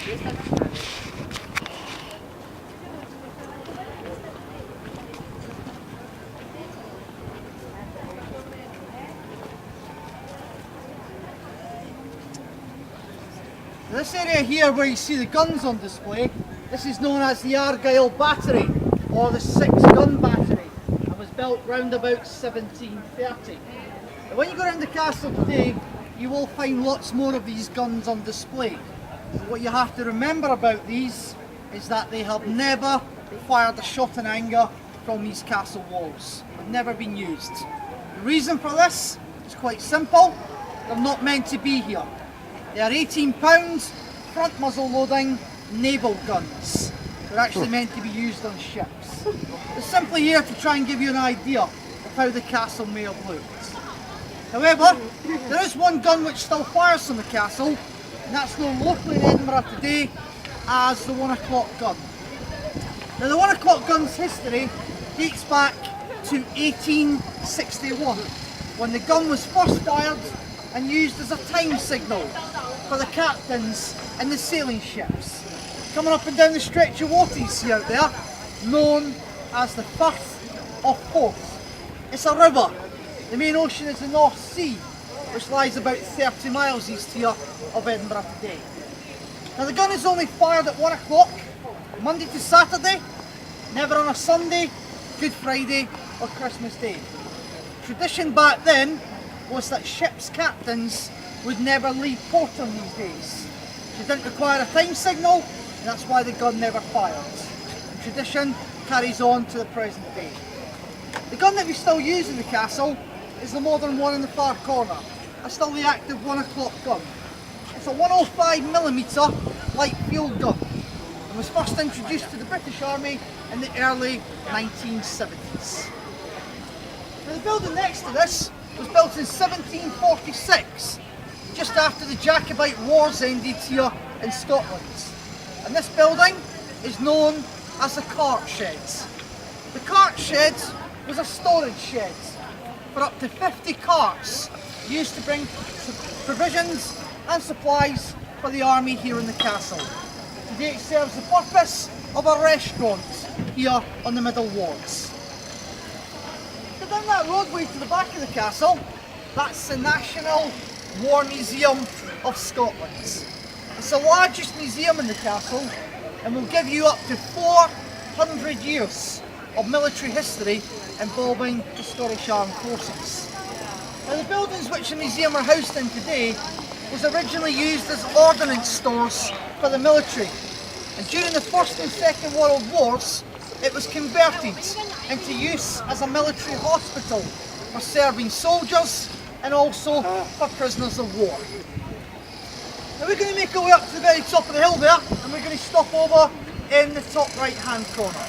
This area here where you see the guns on display, this is known as the Argyle Battery, or the 6-gun battery, and was built round about 1730. And when you go around the castle today, you will find lots more of these guns on display. But what you have to remember about these is that they have never fired a shot in anger from these castle walls. They've never been used. The reason for this is quite simple. They're not meant to be here. They are 18 pounds, front muzzle loading, naval guns. They're actually meant to be used on ships. They're simply here to try and give you an idea of how the castle may have looked. However, there is one gun which still fires from the castle, and that's known locally in Edinburgh today as the 1 o'clock gun. Now the 1 o'clock gun's history dates back to 1861, when the gun was first fired and used as a time signal for the captains in the sailing ships coming up and down the stretch of water you see out there, known as the Firth of Forth. It's a river. The main ocean is the North Sea, which lies about 30 miles east here of Edinburgh today. Now the gun is only fired at 1 o'clock, Monday to Saturday, never on a Sunday, Good Friday or Christmas Day. Tradition back then was that ship's captains would never leave port on these days. It didn't require a time signal, and that's why the gun never fired. And tradition carries on to the present day. The gun that we still use in the castle is the modern one in the far corner. That's still the active 1 o'clock gun. It's a 105mm light field gun and was first introduced to the British Army in the early 1970s. Now the building next to this was built in 1746, just after the Jacobite Wars ended here in Scotland. And this building is known as the cart shed. The cart shed was a storage shed for up to 50 carts used to bring provisions and supplies for the army here in the castle. Today it serves the purpose of a restaurant here on the middle wards. So down that roadway to the back of the castle, that's the National War Museum of Scotland. It's the largest museum in the castle and will give you up to 400 years of military history involving the Scottish Armed Forces. Now the buildings which the museum are housed in today was originally used as ordnance stores for the military, and during the First and Second World Wars it was converted into use as a military hospital for serving soldiers and also for prisoners of war. Now we're going to make our way up to the very top of the hill there, and we're going to stop over in the top right hand corner.